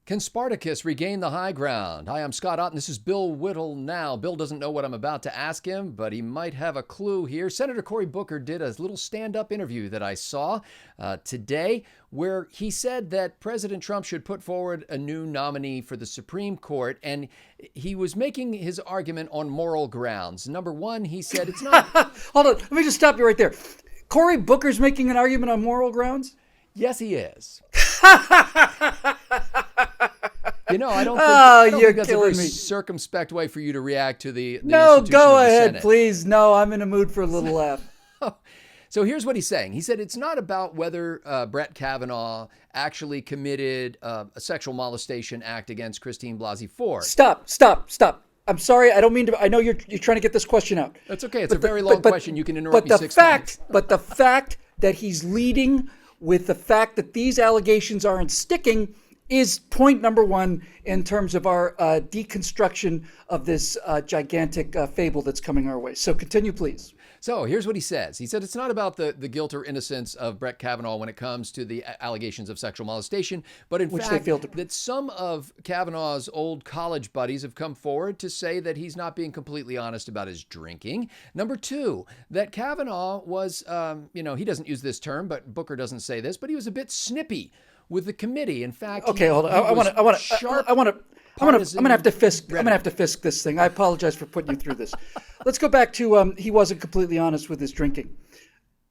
Can Spartacus regain the high ground? Hi, I'm Scott Ott, and this is Bill Whittle now. Bill doesn't know what I'm about to ask him, but he might have a clue here. Senator Cory Booker did a little stand-up interview that I saw today where he said that President Trump should put forward a new nominee for the Supreme Court, and he was making his argument on moral grounds. Number one, he said it's not... Hold on, let me just stop you right there. Cory Booker's making an argument on moral grounds? Yes, he is. I don't think that's a very circumspect way for you to react to the No, institution go of the ahead, Senate. please. No, I'm in a mood for a little laugh. So here's what he's saying. He said it's not about whether Brett Kavanaugh actually committed a sexual molestation act against Christine Blasey Ford. Stop. I'm sorry. I don't mean to. I know you're trying to get this question out. That's okay. It's a very long question. You can interrupt me six times. But the fact that he's leading with the fact that these allegations aren't sticking is point number one in terms of our deconstruction of this gigantic fable that's coming our way. So continue, please. So here's what he says. He said it's not about the guilt or innocence of Brett Kavanaugh when it comes to the allegations of sexual molestation, but in fact that some of Kavanaugh's old college buddies have come forward to say that he's not being completely honest about his drinking. Number two, that Kavanaugh was, he doesn't use this term, but Booker doesn't say this, but he was a bit snippy with the committee. In fact, okay, hold on. I'm gonna have to fisk this thing. I apologize for putting you through this. Let's go back to he wasn't completely honest with his drinking.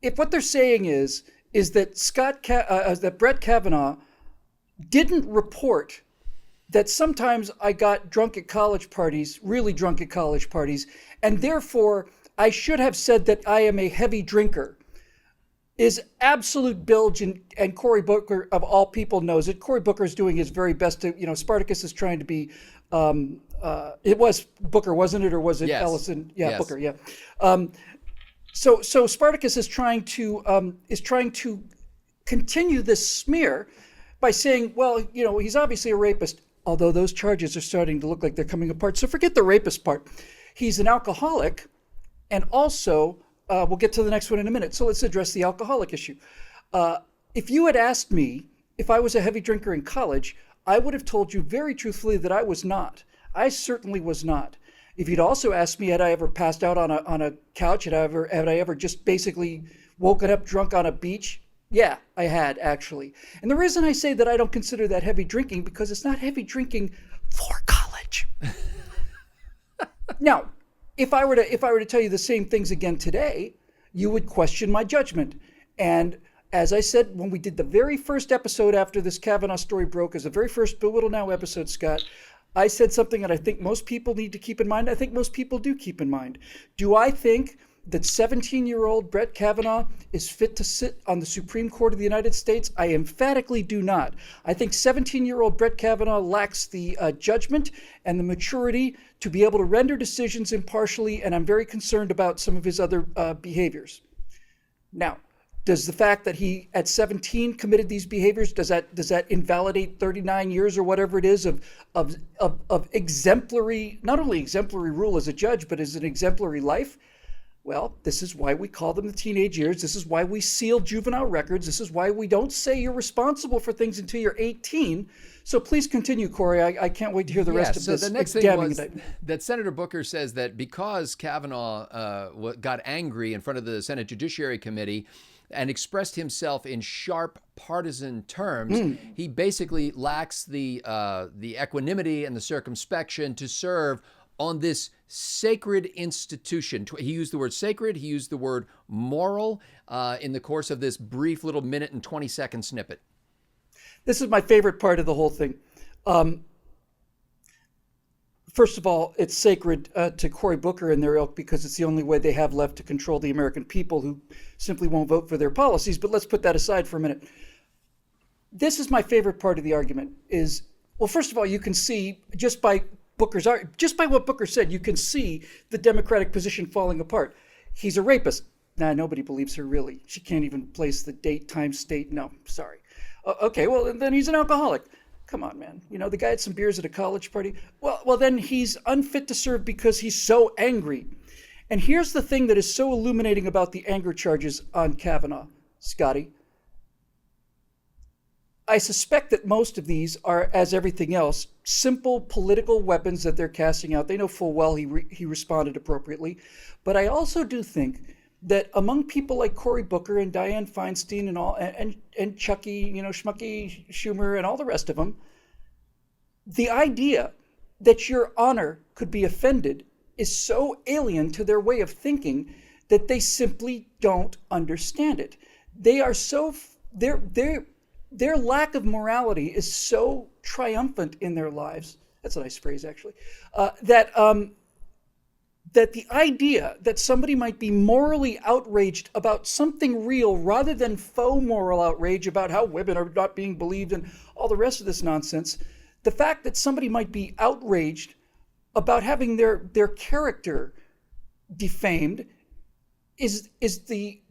If what they're saying is that that Brett Kavanaugh didn't report that sometimes I got drunk at college parties, really drunk at college parties, and therefore I should have said that I am a heavy drinker, is absolute bilge, and Cory Booker, of all people, knows it. Cory Booker is doing his very best to, Spartacus is trying to be, it was Booker, wasn't it? Or was it Ellison? Yeah, yes. Booker, yeah. So Spartacus is trying to continue this smear by saying, well, he's obviously a rapist, although those charges are starting to look like they're coming apart. So forget the rapist part. He's an alcoholic, and also, we'll get to the next one in a minute. So let's address the alcoholic issue. If you had asked me if I was a heavy drinker in college, I would have told you very truthfully that I was not. I certainly was not. If you'd also asked me, had I ever passed out on a couch, had I ever just basically woken up drunk on a beach? Yeah, I had, actually. And the reason I say that I don't consider that heavy drinking, because it's not heavy drinking for college. Now, if I were to tell you the same things again today, you would question my judgment. And as I said, when we did the very first episode after this Kavanaugh story broke, as the very first Bill Whittle Now episode, Scott, I said something that I think most people need to keep in mind. I think most people do keep in mind. Do I think that 17-year-old Brett Kavanaugh is fit to sit on the Supreme Court of the United States? I emphatically do not. I think 17-year-old Brett Kavanaugh lacks the judgment and the maturity to be able to render decisions impartially, and I'm very concerned about some of his other behaviors. Now, does the fact that he at 17 committed these behaviors, does that invalidate 39 years or whatever it is of exemplary, not only exemplary rule as a judge, but as an exemplary life? Well, this is why we call them the teenage years. This is why we seal juvenile records. This is why we don't say you're responsible for things until you're 18. So please continue, Cory. I can't wait to hear the rest of this. So the next thing was that Senator Booker says that because Kavanaugh got angry in front of the Senate Judiciary Committee and expressed himself in sharp partisan terms, he basically lacks the equanimity and the circumspection to serve on this sacred institution. He used the word sacred. He used the word moral in the course of this brief little minute and 20-second snippet. This is my favorite part of the whole thing. First of all, it's sacred to Cory Booker and their ilk because it's the only way they have left to control the American people who simply won't vote for their policies. But let's put that aside for a minute. This is my favorite part of the argument is, well, first of all, you can see just by what Booker said, you can see the Democratic position falling apart. He's a rapist. Nah, nobody believes her, really. She can't even place the date, time, state. No, sorry. Okay, well, then he's an alcoholic. Come on, man. The guy had some beers at a college party. Well, then he's unfit to serve because he's so angry. And here's the thing that is so illuminating about the anger charges on Kavanaugh, Scotty. I suspect that most of these are, as everything else, simple political weapons that they're casting out. They know full well he responded appropriately. But I also do think that among people like Cory Booker and Dianne Feinstein and all, and Chucky, Schmucky Schumer and all the rest of them, the idea that your honor could be offended is so alien to their way of thinking that they simply don't understand it. They are so their lack of morality is so triumphant in their lives. That's a nice phrase, actually. That the idea that somebody might be morally outraged about something real rather than faux moral outrage about how women are not being believed and all the rest of this nonsense, the fact that somebody might be outraged about having their character defamed is the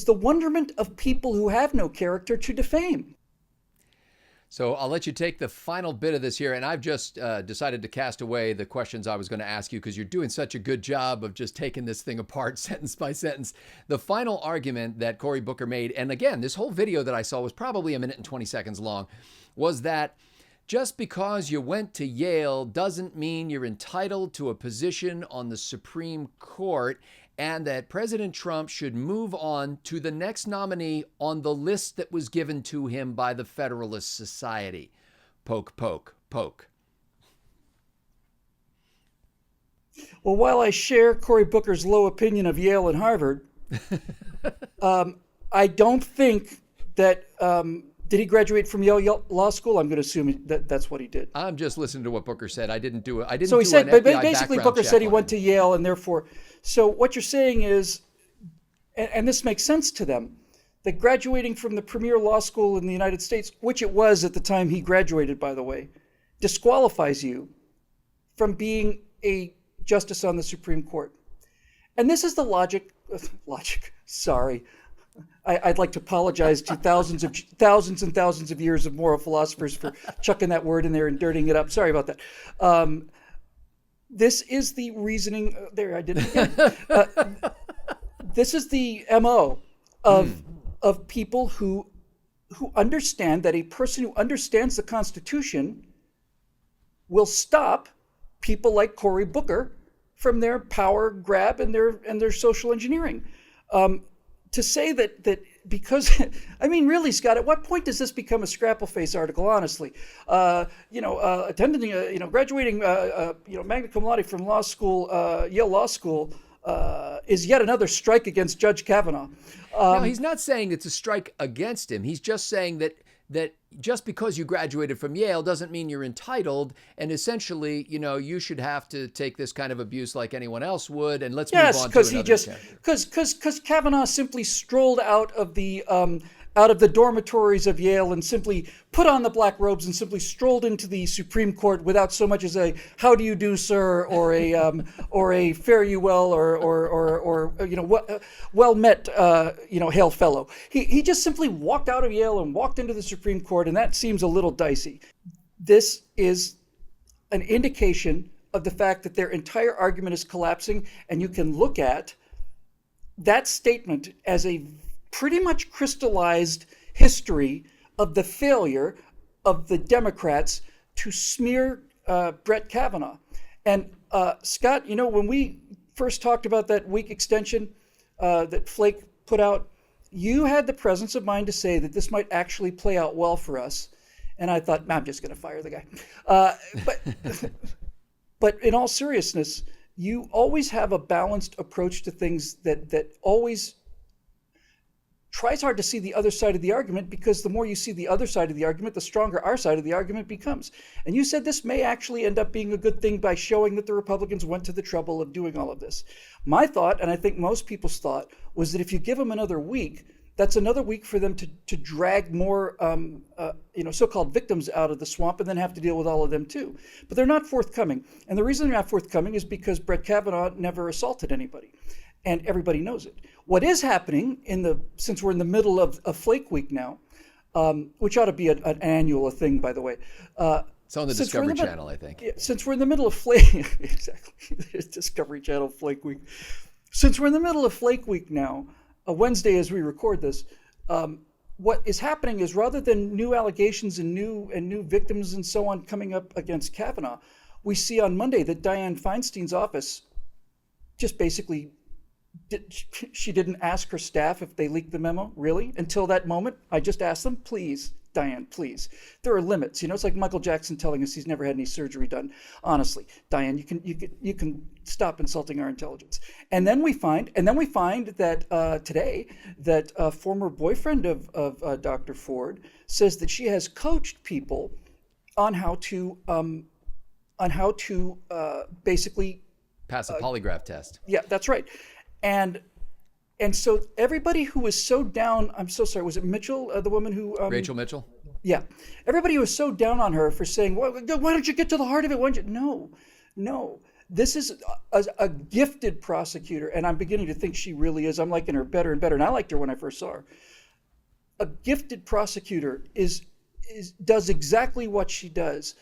wonderment of people who have no character to defame. So I'll let you take the final bit of this here, and I've just decided to cast away the questions I was going to ask you because you're doing such a good job of just taking this thing apart sentence by sentence. The final argument that Cory Booker made, and again, this whole video that I saw was probably 1 minute and 20 seconds long, was that just because you went to Yale doesn't mean you're entitled to a position on the Supreme Court, and that President Trump should move on to the next nominee on the list that was given to him by the Federalist Society. Poke, poke, poke. Well, while I share Cory Booker's low opinion of Yale and Harvard, I don't think that... did he graduate from Yale Law School? I'm going to assume that's what he did. I'm just listening to what Booker said. I didn't do it. So he said, but basically Booker said he went to Yale, and therefore, so what you're saying is, and this makes sense to them, that graduating from the premier law school in the United States, which it was at the time he graduated, by the way, disqualifies you from being a justice on the Supreme Court. And this is the logic. Sorry. I'd like to apologize to thousands and thousands of years of moral philosophers for chucking that word in there and dirtying it up. Sorry about that. This is the reasoning. There, I did it again. This is the MO of people who understand that a person who understands the Constitution will stop people like Cory Booker from their power grab and their social engineering. To say that because, I mean, really, Scott, at what point does this become a scrapple face article, honestly? Graduating, magna cum laude from law school, Yale Law School, is yet another strike against Judge Kavanaugh. No, he's not saying it's a strike against him. He's just saying that just because you graduated from Yale doesn't mean you're entitled, and essentially, you should have to take this kind of abuse like anyone else would, and let's move on to another because Kavanaugh simply strolled out of the dormitories of Yale and simply put on the black robes and simply strolled into the Supreme Court without so much as a "How do you do, sir?" or a "Fare you well," or well met, hail fellow. He just simply walked out of Yale and walked into the Supreme Court, and that seems a little dicey. This is an indication of the fact that their entire argument is collapsing, and you can look at that statement as a pretty much crystallized history of the failure of the Democrats to smear Brett Kavanaugh. And Scott, when we first talked about that week extension that Flake put out, you had the presence of mind to say that this might actually play out well for us. And I thought, I'm just going to fire the guy. But in all seriousness, you always have a balanced approach to things that always tries hard to see the other side of the argument, because the more you see the other side of the argument, the stronger our side of the argument becomes. And you said this may actually end up being a good thing by showing that the Republicans went to the trouble of doing all of this. My thought, and I think most people's thought, was that if you give them another week, that's another week for them to drag more so-called victims out of the swamp and then have to deal with all of them too. But they're not forthcoming. And the reason they're not forthcoming is because Brett Kavanaugh never assaulted anybody. And everybody knows it. What is happening since we're in the middle of Flake Week now, which ought to be an annual thing, by the way. It's on the Discovery Channel, I think. Since we're in the middle of Flake, exactly, Discovery Channel Flake Week. Since we're in the middle of Flake Week now, a Wednesday as we record this, what is happening is rather than new allegations and new victims and so on coming up against Kavanaugh, we see on Monday that Dianne Feinstein's office just basically she didn't ask her staff if they leaked the memo, really, until that moment. I just asked them, please, Dianne, please. There are limits. It's like Michael Jackson telling us he's never had any surgery done. Honestly, Dianne, you can stop insulting our intelligence. And then we find that today that a former boyfriend of Dr. Ford says that she has coached people on how to basically pass a polygraph test. Yeah, that's right. And so everybody who was so down, I'm so sorry, was it Mitchell, the woman who... Rachel Mitchell? Yeah. Everybody was so down on her for saying, why don't you get to the heart of it? Why don't you? No. This is a gifted prosecutor, and I'm beginning to think she really is. I'm liking her better and better, and I liked her when I first saw her. A gifted prosecutor does exactly what she does,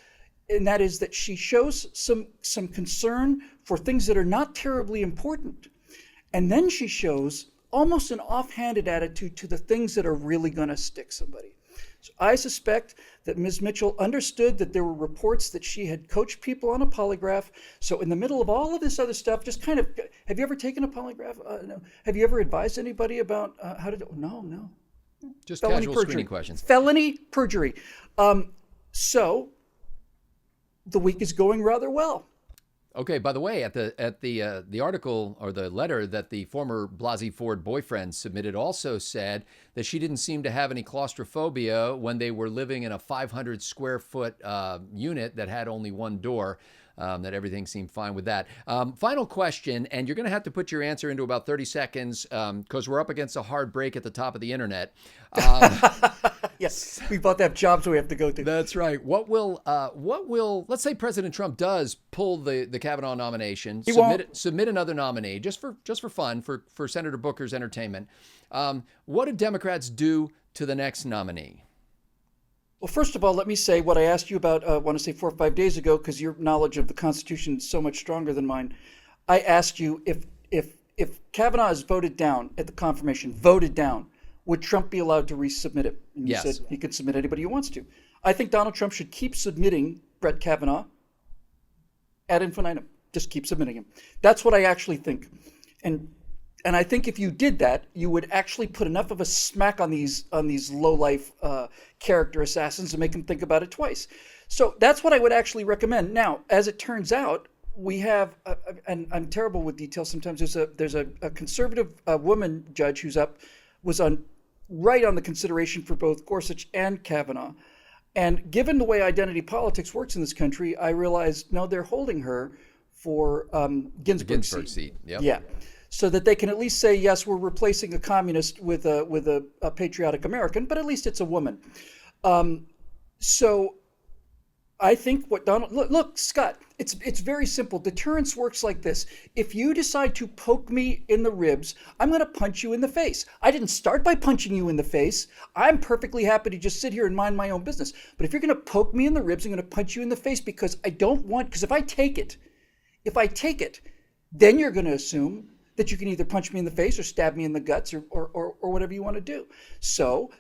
and that is that she shows some concern for things that are not terribly important. And then she shows almost an offhanded attitude to the things that are really going to stick somebody. So I suspect that Ms. Mitchell understood that there were reports that she had coached people on a polygraph. So in the middle of all of this other stuff, just kind of, have you ever taken a polygraph? No. Have you ever advised anybody about how to do it? No. Just felony casual perjury. screening questions. Felony perjury. So the week is going rather well. Okay, by the way, at the article or the letter that the former Blasey Ford boyfriend submitted also said that she didn't seem to have any claustrophobia when they were living in a 500 square foot unit that had only one door. That everything seemed fine with that. Final question, and you're going to have to put your answer into about 30 seconds because we're up against a hard break at the top of the internet. Yes, we both have jobs we have to go to. That's right. What will let's say President Trump does pull the Kavanaugh nomination, submit another nominee just for fun, for Senator Booker's entertainment. What do Democrats do to the next nominee? Well, first of all, let me say what I asked you about, I want to say 4 or 5 days ago, because your knowledge of the Constitution is so much stronger than mine. I asked you if Kavanaugh is voted down at the confirmation, would Trump be allowed to resubmit it? And you said he can submit anybody he wants to. I think Donald Trump should keep submitting Brett Kavanaugh ad infinitum. Just keep submitting him. That's what I actually think. And I think if you did that, you would actually put enough of a smack on these low-life character assassins to make them think about it twice. So that's what I would actually recommend. Now, as it turns out, we have, and I'm terrible with details sometimes. There's a conservative woman judge was right on the consideration for both Gorsuch and Kavanaugh. And given the way identity politics works in this country, I realized no, they're holding her for Ginsburg's seat. Yep. Yeah. So that they can at least say, yes, we're replacing a communist with a patriotic American, but at least it's a woman. So I think what look, Scott, it's very simple. Deterrence works like this. If you decide to poke me in the ribs, I'm going to punch you in the face. I didn't start by punching you in the face. I'm perfectly happy to just sit here and mind my own business. But if you're going to poke me in the ribs, I'm going to punch you in the face because if I take it, then you're going to assume that you can either punch me in the face or stab me in the guts or whatever you want to do. So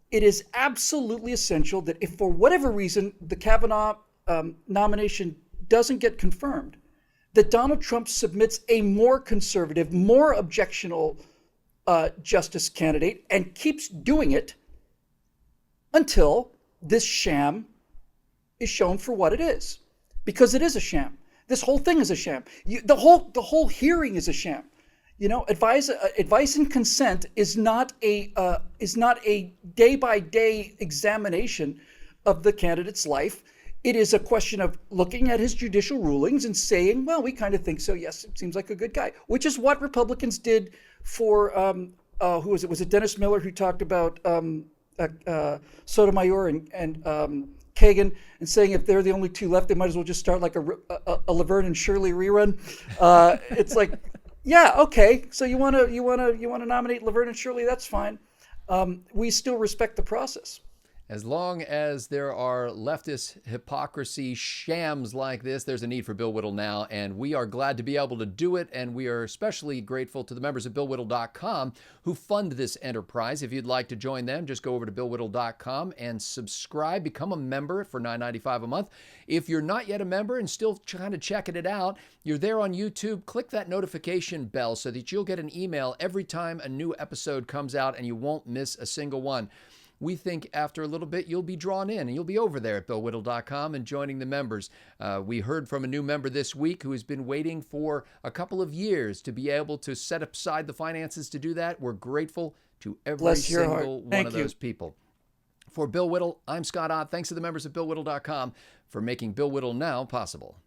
it is absolutely essential that if for whatever reason the Kavanaugh nomination doesn't get confirmed, that Donald Trump submits a more conservative, more objectionable justice candidate and keeps doing it until this sham is shown for what it is. Because it is a sham. This whole thing is a sham. The whole hearing is a sham. Advice and consent is not a day-by-day examination of the candidate's life. It is a question of looking at his judicial rulings and saying, well, we kind of think so. Yes, it seems like a good guy, which is what Republicans did for who was it? Was it Dennis Miller who talked about Sotomayor and Kagan and saying if they're the only two left, they might as well just start like a Laverne and Shirley rerun. It's like. Yeah, okay. So you want to nominate Laverne and Shirley? That's fine. We still respect the process. As long as there are leftist hypocrisy shams like this, there's a need for Bill Whittle now, and we are glad to be able to do it, and we are especially grateful to the members of BillWhittle.com who fund this enterprise. If you'd like to join them, just go over to BillWhittle.com and subscribe, become a member for $9.95 a month. If you're not yet a member and still kind of checking it out, you're there on YouTube, click that notification bell so that you'll get an email every time a new episode comes out and you won't miss a single one. We think after a little bit, you'll be drawn in and you'll be over there at BillWhittle.com and joining the members. We heard from a new member this week who has been waiting for a couple of years to be able to set aside the finances to do that. We're grateful to every single one of those people. For Bill Whittle, I'm Scott Ott. Thanks to the members of BillWhittle.com for making Bill Whittle Now possible.